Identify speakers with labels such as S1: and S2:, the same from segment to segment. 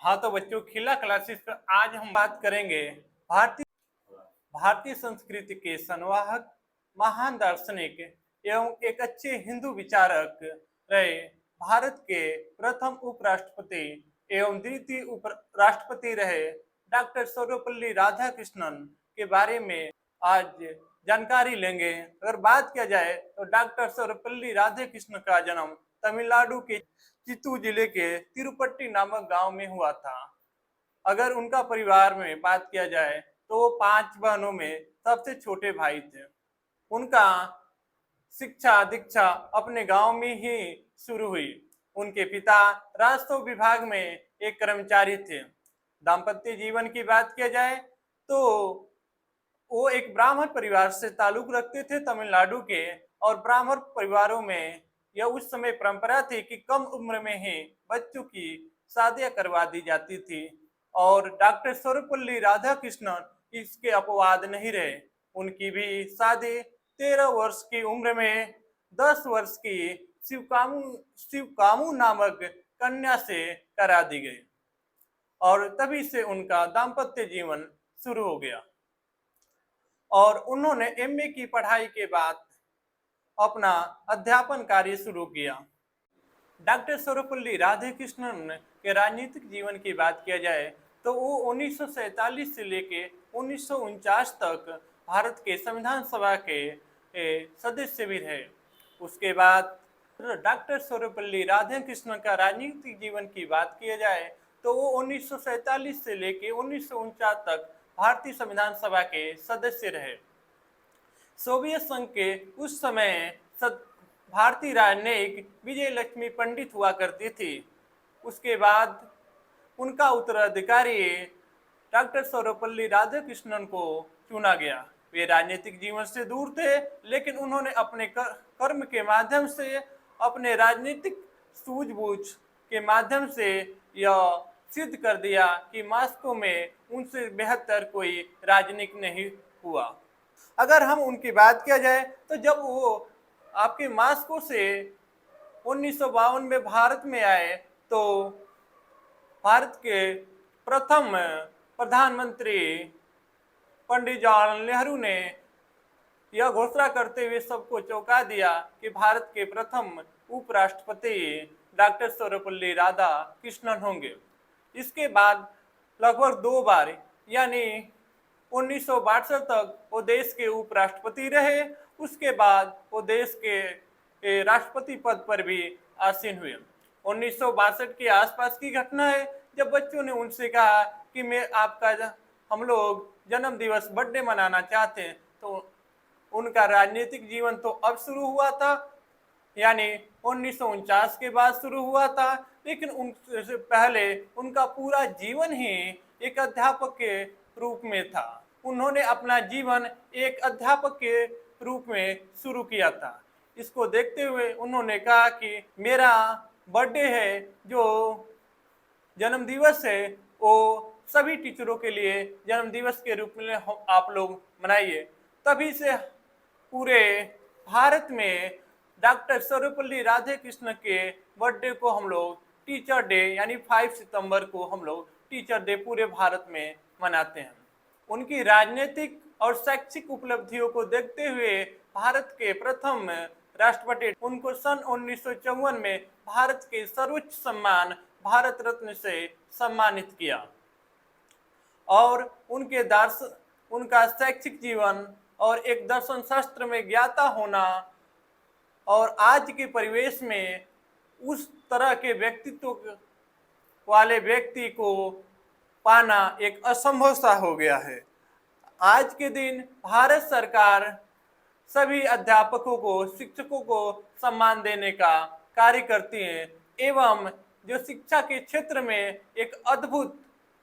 S1: हाँ तो बच्चों, खिला क्लासेस पर आज हम बात करेंगे भारतीय भारतीय संस्कृति के संवाहक, महान दार्शनिक एवं एक अच्छे हिंदू विचारक रहे, भारत के प्रथम उपराष्ट्रपति एवं द्वितीय उपराष्ट्रपति रहे डॉक्टर सर्वपल्ली राधाकृष्णन के बारे में आज जानकारी लेंगे। अगर बात किया जाए तो डॉक्टर सर्वपल्ली राधाकृष्णन का जन्म तमिलनाडु के चित्तूर जिले के तिरुपट्टी नामक गांव में हुआ था। अगर उनका परिवार में बात किया जाए तो वो 5 बहनों में सबसे छोटे भाई थे। उनका शिक्षा दीक्षा अपने गांव में ही शुरू हुई। उनके पिता राजस्व विभाग में एक कर्मचारी थे। दाम्पत्य जीवन की बात किया जाए तो वो एक ब्राह्मण परिवार से ताल्लुक रखते थे तमिलनाडु के, और ब्राह्मण परिवारों में यह उस समय परंपरा थी कि कम उम्र में ही बच्चों की शादियां करवा दी जाती थी। और डॉक्टर सर्वपल्ली राधाकृष्णन इसके अपवाद नहीं रहे। उनकी भी शादी 13 वर्ष की उम्र में 10 वर्ष की शिवकामू नामक कन्या से करा दी गई, और तभी से उनका दाम्पत्य जीवन शुरू हो गया। और उन्होंने एमए की पढ़ाई के बाद अपना अध्यापन कार्य शुरू किया। डॉक्टर सर्वपल्ली राधाकृष्णन के राजनीतिक जीवन की बात किया जाए तो वो 1947 से लेके 1949 तक भारत के संविधान सभा के सदस्य भी रहे। उसके बाद डॉक्टर सर्वपल्ली राधाकृष्णन का राजनीतिक जीवन की बात किया जाए तो वो 1947 से लेके 1949 तक भारतीय संविधान सभा के सदस्य रहे। सोवियत संघ के उस समय भारतीय राजनयिक विजय लक्ष्मी पंडित हुआ करती थी। उसके बाद उनका उत्तराधिकारी डॉक्टर सर्वपल्ली राधाकृष्णन को चुना गया। वे राजनीतिक जीवन से दूर थे, लेकिन उन्होंने अपने कर्म के माध्यम से, अपने राजनीतिक सूझबूझ के माध्यम से यह सिद्ध कर दिया कि मास्को में उनसे बेहतर कोई राजनीतिक नहीं हुआ। अगर हम उनकी बात किया जाए तो जब वो आपके मास्को से 1952 में भारत में आए तो भारत के प्रथम प्रधानमंत्री पंडित जवाहरलाल नेहरू ने यह घोषणा करते हुए सबको चौंका दिया कि भारत के प्रथम उपराष्ट्रपति डॉक्टर सर्वपल्ली राधाकृष्णन होंगे। इसके बाद लगभग 2 बार यानी 1962 तक वो देश के उपराष्ट्रपति रहे। उसके बाद वो देश के राष्ट्रपति पद पर भी आसीन हुए। 1962 के आसपास की घटना है जब बच्चों ने उनसे कहा कि हम लोग जन्म दिवस बर्थडे मनाना चाहते हैं, तो उनका राजनीतिक जीवन तो अब शुरू हुआ था, यानी 1949 के बाद शुरू हुआ था, लेकिन उनसे पहले उनका पूरा जीवन ही एक अध्यापक के रूप में था। उन्होंने अपना जीवन एक अध्यापक के रूप में शुरू किया था। इसको देखते हुए उन्होंने कहा कि मेरा बर्थडे है, जो जन्म दिवस है, वो सभी टीचरों के लिए जन्म दिवस के रूप में आप लोग मनाइए। तभी से पूरे भारत में डॉक्टर सर्वपल्ली राधाकृष्णन के बर्थडे को हम लोग टीचर डे यानी 5 सितंबर को हम लोग टीचर डे पूरे भारत में मनाते हैं। उनकी राजनीतिक और शैक्षिक उपलब्धियों को देखते हुए भारत के प्रथम राष्ट्रपति उनको सन 1954 में भारत के सर्वोच्च सम्मान भारत रत्न से सम्मानित किया। और उनका शैक्षिक जीवन और एक दर्शन शास्त्र में ज्ञाता होना और आज के परिवेश में उस तरह के व्यक्तित्व वाले व्यक्ति को पाना एक असंभव सा हो गया है। आज के दिन भारत सरकार सभी अध्यापकों को, शिक्षकों को सम्मान देने का कार्य करती है, एवं जो शिक्षा के क्षेत्र में एक अद्भुत,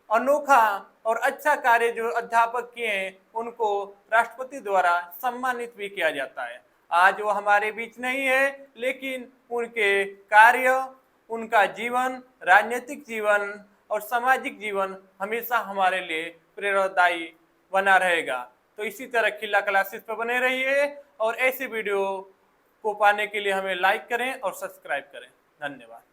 S1: अनोखा और अच्छा कार्य जो अध्यापक किए हैं उनको राष्ट्रपति द्वारा सम्मानित भी किया जाता है। आज वो हमारे बीच नहीं है, लेकिन उनके कार्य, उनका जीवन, राजनीतिक जीवन और सामाजिक जीवन हमेशा हमारे लिए प्रेरणादायी बना रहेगा। तो इसी तरह खिला क्लासेस पर बने रहिए और ऐसे वीडियो को पाने के लिए हमें लाइक करें और सब्सक्राइब करें। धन्यवाद।